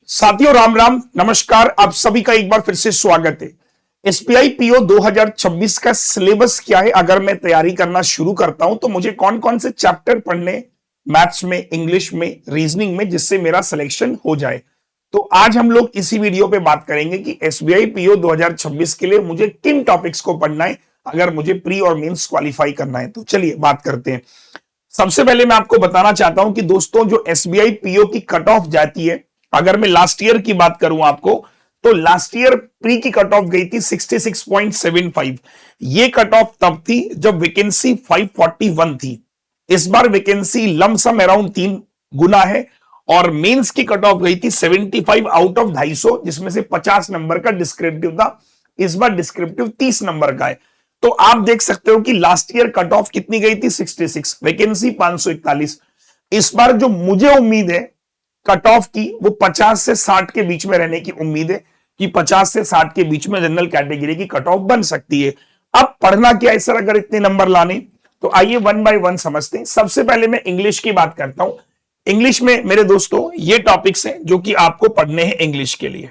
साथियों राम राम नमस्कार। आप सभी का एक बार फिर से स्वागत है। एसबीआई पीओ 2026 का सिलेबस क्या है, अगर मैं तैयारी करना शुरू करता हूं तो मुझे कौन कौन से चैप्टर पढ़ने, मैथ्स में, इंग्लिश में, रीजनिंग में, जिससे मेरा सिलेक्शन हो जाए। तो आज हम लोग इसी वीडियो पे बात करेंगे कि एसबीआई पीओ 2026 के लिए मुझे किन टॉपिक्स को पढ़ना है अगर मुझे प्री और मेंस क्वालिफाई करना है। तो चलिए बात करते हैं। सबसे पहले मैं आपको बताना चाहता हूं कि दोस्तों जो एसबीआई पीओ की कट ऑफ जाती है, अगर मैं लास्ट ईयर की बात करूं आपको, तो लास्ट ईयर प्री की कट ऑफ गई थी 66.75। ये कट ऑफ तब थी जब वैकेंसी 541 थी। इस बार वैकेंसी लमसम अराउंड 3 गुना है और मेंस की कट ऑफ गई थी 75 आउट ऑफ 250, जिसमें से 50 नंबर का डिस्क्रिप्टिव था। इस बार डिस्क्रिप्टिव 30 नंबर का है। तो आप देख सकते हो कि लास्ट ईयर कट ऑफ कितनी गई थी 66, वैकेंसी 541। इस बार जो मुझे उम्मीद है कट ऑफ की, वो 50 से 60 के बीच में रहने की उम्मीद है कि 50 से 60 के बीच में जनरल कैटेगरी की कट ऑफ बन सकती है। अब पढ़ना क्या है सर अगर इतने नंबर लाने, तो आइए वन बाय वन समझते हैं। सबसे पहले मैं इंग्लिश की बात करता हूं। इंग्लिश में मेरे दोस्तों ये टॉपिक्स हैं जो कि आपको पढ़ने हैं इंग्लिश के लिए।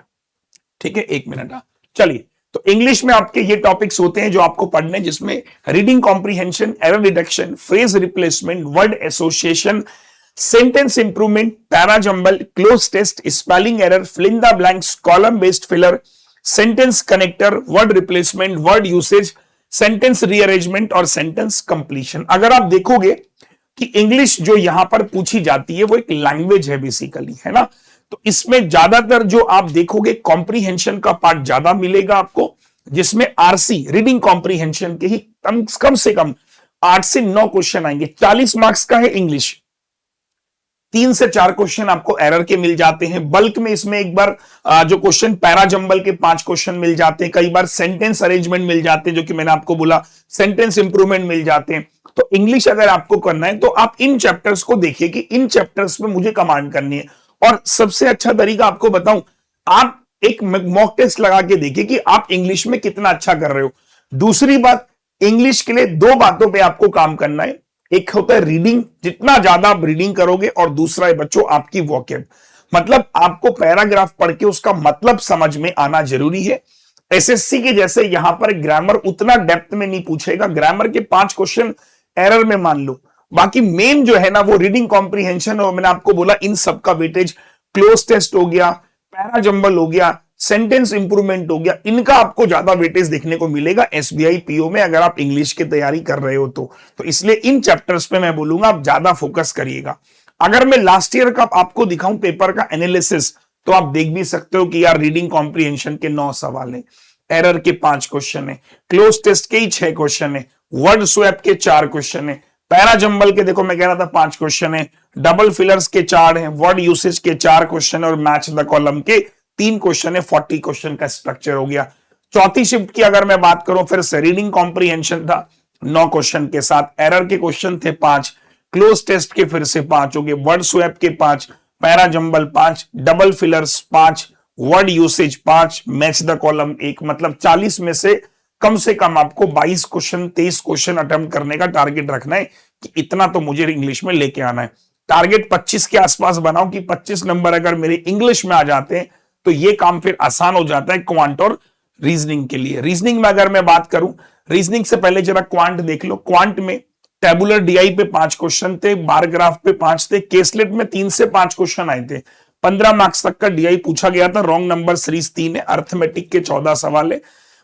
ठीक है, एक मिनट। चलिए, तो इंग्लिश में आपके ये टॉपिक्स होते हैं जो आपको पढ़ने, जिसमें reading comprehension, error detection, phrase replacement, word association, sentence improvement, para jumble, cloze test, spelling error, fill in the blanks, column based filler, sentence connector, word replacement, word usage, sentence rearrangement और sentence completion. अगर आप देखोगे कि English जो यहां पर पूछी जाती है वो एक लैंग्वेज है बेसिकली, है ना। तो इसमें ज्यादातर जो आप देखोगे कॉम्प्रीहेंशन का पार्ट ज्यादा मिलेगा आपको, जिसमें आरसी रीडिंग कॉम्प्रीहेंशन के ही कम से कम 8 से 9 क्वेश्चन आएंगे। 40 मार्क्स का है इंग्लिश, 3 से 4 क्वेश्चन आपको एरर के मिल जाते हैं। बल्क में इसमें एक बार जो क्वेश्चन पैरा जंबल के 5 क्वेश्चन मिल जाते हैं। कई बार सेंटेंस अरेंजमेंट मिल जाते हैं, जो कि मैंने आपको बोला, सेंटेंस इंप्रूवमेंट मिल जाते हैं। तो इंग्लिश अगर आपको करना है तो आप इन चैप्टर्स को देखिए कि इन चैप्टर्स में मुझे कमांड करनी है। और सबसे अच्छा तरीका आपको बताऊं, आप एक मॉक टेस्ट लगा के देखिए कि आप इंग्लिश में कितना अच्छा कर रहे हो। दूसरी बात, इंग्लिश के लिए 2 बातों पे आपको काम करना है। एक होता है रीडिंग, जितना ज्यादा आप रीडिंग करोगे, और दूसरा है बच्चों आपकी वोकैब। मतलब आपको पैराग्राफ पढ़ के उसका मतलब समझ में आना जरूरी है। एसएससी के जैसे यहां पर ग्रामर उतना डेप्थ में नहीं पूछेगा। ग्रामर के 5 क्वेश्चन एरर में मान लो, बाकी मेन जो है ना वो रीडिंग कॉम्प्रीहेंशन, और मैंने आपको बोला इन सब का वेटेज, क्लोज टेस्ट हो गया, पैरा जंबल हो गया, सेंटेंस इंप्रूवमेंट हो गया, इनका आपको ज्यादा वेटेज देखने को मिलेगा एसबीआई पीओ में अगर आप इंग्लिश की तैयारी कर रहे हो तो इसलिए इन चैप्टर्स पे मैं बोलूंगा आप ज्यादा फोकस करिएगा। अगर मैं लास्ट ईयर का आपको दिखाऊं पेपर का एनालिसिस, तो आप देख भी सकते हो कि यार रीडिंग कॉम्प्रीहेंशन के 9 सवाल है, एरर के 5 क्वेश्चन है, क्लोज टेस्ट के ही 6 क्वेश्चन है, वर्ड स्वैप के 4 क्वेश्चन है, पैरा जंबल के देखो मैं कह रहा था 5 क्वेश्चन है, डबल फिलर्स के 4 हैं, वर्ड यूसेज के 4 क्वेश्चन है और मैच द कॉलम के 3 क्वेश्चन है। 40 क्वेश्चन का स्ट्रक्चर हो गया। चौथी शिफ्ट की अगर मैं बात करूं, फिर से रीडिंग कॉम्प्रीहेंशन था 9 क्वेश्चन के साथ, एरर के क्वेश्चन थे 5, क्लोज टेस्ट के फिर से 5 हो गए, वर्ड स्वैप के 5, para jumble 5, double fillers 5, word usage 5, match the column 1। मतलब 40 में से कम आपको 22 क्वेश्चन 23 क्वेश्चन अटेम्प्ट करने का टारगेट रखना है कि इतना तो मुझे इंग्लिश में लेके आना है। टारगेट 25 के आसपास बनाओ कि 25 नंबर अगर मेरे इंग्लिश में आ जाते हैं तो ये काम फिर आसान हो जाता है क्वांट और रीजनिंग के लिए। रीजनिंग में अगर मैं बात करूं, रीजनिंग से पहले जरा क्वांट देख लो। क्वांट में टेबुलर डीआई पे 5 क्वेश्चन थे, बार ग्राफ पे 5 थे, केसलेट में 3 से 5 क्वेश्चन आए थे। 15 मार्क्स तक का डीआई पूछा गया था, रॉन्ग नंबर सीरीज 3 है, अर्थमेटिक के 14 सवाल है।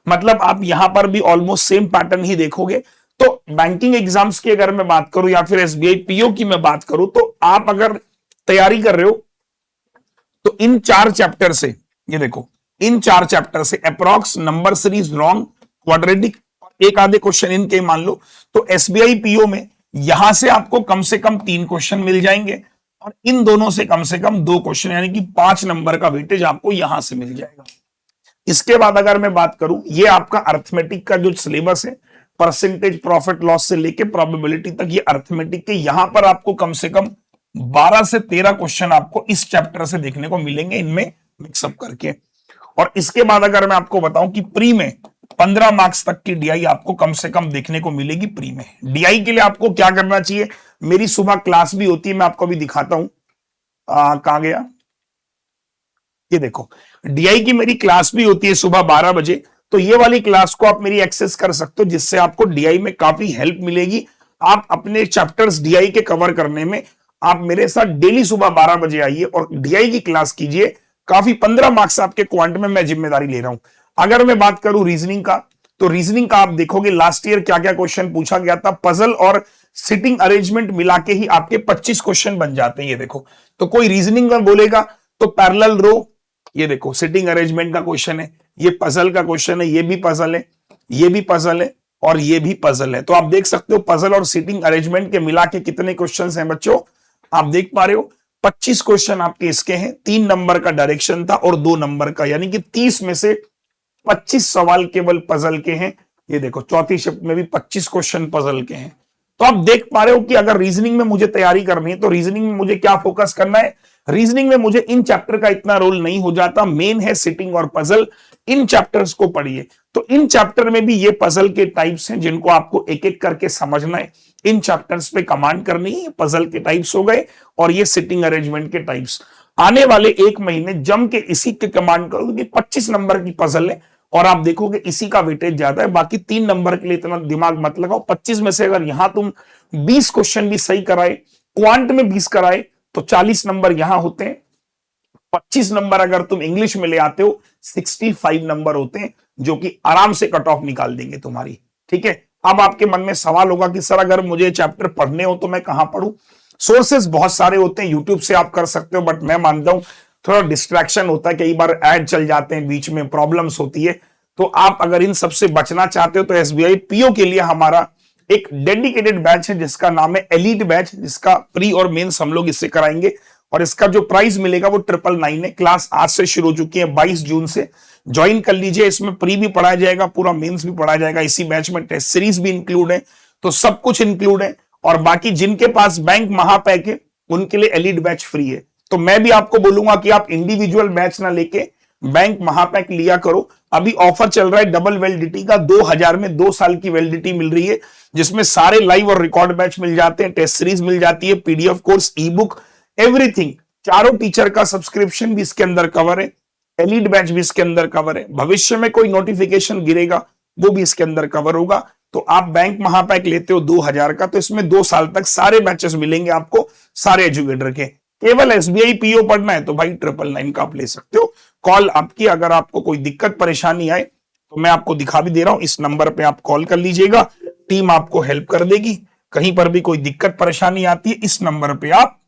मतलब आप यहां पर भी ऑलमोस्ट सेम पैटर्न ही देखोगे। तो बैंकिंग एग्जाम्स की अगर मैं बात करूं या फिर एसबीआई पीओ की मैं बात करूं, तो आप अगर तैयारी कर रहे हो तो इन 4 चैप्टर से, ये देखो, इन 4 चैप्टर से approx number series, wrong, quadratic, एक आधे क्वेश्चन इनके मान लो, तो एसबीआई पीओ में यहां से आपको कम से कम 3 क्वेश्चन मिल जाएंगे और इन दोनों से कम 2 क्वेश्चन, यानी कि 5 नंबर का वेटेज आपको यहां से मिल जाएगा। इसके बाद अगर मैं बात करूं, ये आपका अर्थमेटिक का जो सिलेबस है, परसेंटेज, प्रॉफिट लॉस से लेके प्रोबेबिलिटी तक, ये अर्थमेटिक के यहां पर आपको कम से कम 12 से 13 क्वेश्चन आपको इस चैप्टर से देखने को मिलेंगे, इनमें मिक्सअप करके। और इसके बाद अगर मैं आपको बताऊं कि प्री में 15 मार्क्स तक की डीआई आपको कम से कम देखने को मिलेगी प्री में। डीआई के लिए आपको क्या करना चाहिए, मेरी सुबह क्लास भी होती है, मैं आपको अभी दिखाता हूं, कहां गया, ये देखो, डीआई की मेरी क्लास भी होती है सुबह 12 बजे, तो ये वाली क्लास को आप मेरी एक्सेस कर सकते हो, जिससे आपको डीआई में काफी हेल्प मिलेगी। आप अपने चैप्टर्स डीआई के कवर करने में आप मेरे साथ डेली सुबह 12 बजे आइए और डीआई की क्लास कीजिए। काफी 15 मार्क्स आपके क्वांट में मैं जिम्मेदारी ले रहा हूं। अगर मैं बात करूं रीजनिंग का, तो रीजनिंग का आप देखोगे लास्ट ईयर क्या क्या क्वेश्चन पूछा गया था। पजल और सिटिंग अरेंजमेंट मिला के ही आपके 25 क्वेश्चन बन जाते हैं। ये देखो, तो कोई रीजनिंग में बोलेगा तो पैरेलल रो, ये देखो सिटिंग अरेंजमेंट का क्वेश्चन है, ये पजल का क्वेश्चन है, ये भी पजल है, ये भी पजल है और ये भी पजल है। तो आप देख सकते हो पजल और सिटिंग अरेंजमेंट के मिला के कितने क्वेश्चन हैं बच्चों, आप देख पा रहे हो 25 क्वेश्चन आपके इसके हैं। 3 नंबर का डायरेक्शन था और 2 नंबर का, यानी कि 30 में से 25 सवाल केवल पजल के हैं। ये देखो चौथी शिफ्ट में भी 25 क्वेश्चन पजल के हैं। तो आप देख पा रहे हो कि अगर रीजनिंग में मुझे तैयारी करनी है तो रीजनिंग में मुझे क्या फोकस करना है। रीजनिंग में मुझे इन चैप्टर का इतना रोल नहीं हो जाता, मेन है सिटिंग और पजल। इन चैप्टर्स को पढ़िए, तो इन चैप्टर में भी ये पजल के टाइप्स हैं जिनको आपको एक एक करके समझना है। इन चैप्टर्स पे कमांड करनी है। पजल के टाइप्स हो गए और ये सिटिंग अरेंजमेंट के टाइप्स। आने वाले 1 महीने जम के इसी के कमांड करो, क्योंकि 25 नंबर की पजल है और आप देखोगे इसी का वेटेज ज्यादा है। बाकी 3 नंबर के लिए इतना दिमाग मत लगाओ। 25 में से अगर यहां तुम 20 क्वेश्चन भी सही कराए, क्वांट में 20 कराए, तो 40 नंबर यहां होते हैं। 25 नंबर अगर तुम इंग्लिश में ले आते हो, 65 नंबर होते हैं, जो कि आराम से कट ऑफ निकाल देंगे तुम्हारी। ठीक है, अब आपके मन में सवाल होगा कि सर अगर मुझे चैप्टर पढ़ने हो तो मैं कहां पढ़ूं। सोर्सेस बहुत सारे होते हैं, यूट्यूब से आप कर सकते हो, बट मैं मानता हूं थोड़ा डिस्ट्रैक्शन होता है, कई बार ऐड चल जाते हैं, बीच में प्रॉब्लम्स होती है। तो आप अगर इन सबसे बचना चाहते हो तो एसबीआई पीओ के लिए हमारा एक डेडिकेटेड बैच है जिसका नाम है एलीट बैच, जिसका प्री और मेंस हम लोग इससे कराएंगे और इसका जो प्राइस मिलेगा वो 999 है। क्लास आज से शुरू हो चुकी है, 22 जून से ज्वाइन कर लीजिए। इसमें प्री भी पढ़ाया जाएगा, पूरा मेंस भी पढ़ाया जाएगा। इसी बैच में टेस्ट सीरीज भी इंक्लूड है, तो सब कुछ इंक्लूड है। और बाकी जिनके पास बैंक महापैक है उनके लिए एलीट बैच फ्री है। तो मैं भी आपको बोलूंगा कि आप इंडिविजुअल बैच ना लेके बैंक महापैक लिया करो। अभी ऑफर चल रहा है डबल वैलिडिटी का, 2000 में 2 साल की वैलिडिटी मिल रही है, जिसमें सारे लाइव और रिकॉर्ड बैच मिल जाते हैं, टेस्ट सीरीज मिल जाती है, पीडीएफ कोर्स, ई बुक, एवरीथिंग। चारों टीचर का सब्सक्रिप्शन भी इसके अंदर कवर है, एलीट बैच भी इसके अंदर कवर है। भविष्य में कोई नोटिफिकेशन गिरेगा वो भी इसके अंदर कवर होगा। तो आप बैंक महापैक लेते हो 2000 का, तो इसमें 2 साल तक सारे बैचेस मिलेंगे आपको, सारे एजुकेटर के। केवल एसबीआई पीओ पढ़ना है तो भाई 999 का आप ले सकते हो। कॉल आपकी, अगर आपको कोई दिक्कत परेशानी आए तो मैं आपको दिखा भी दे रहा हूं, इस नंबर पे आप कॉल कर लीजिएगा, टीम आपको हेल्प कर देगी। कहीं पर भी कोई दिक्कत परेशानी आती है, इस नंबर पे आप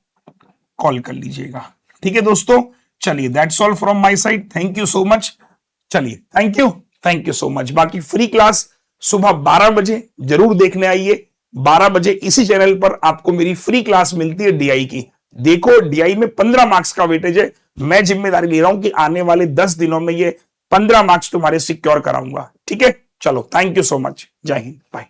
कॉल कर लीजिएगा। ठीक है दोस्तों, चलिए that's all from my side, thank you so much. चलिए थैंक यू सो मच। बाकी फ्री क्लास सुबह 12 बजे जरूर देखने आइए। 12 बजे इसी चैनल पर आपको मेरी फ्री क्लास मिलती है डीआई की। देखो डीआई में 15 मार्क्स का वेटेज है, मैं जिम्मेदारी ले रहा हूं कि आने वाले 10 दिनों में ये 15 मार्क्स तुम्हारे सिक्योर कराऊंगा। ठीक है, चलो थैंक यू सो मच, जय हिंद, बाय।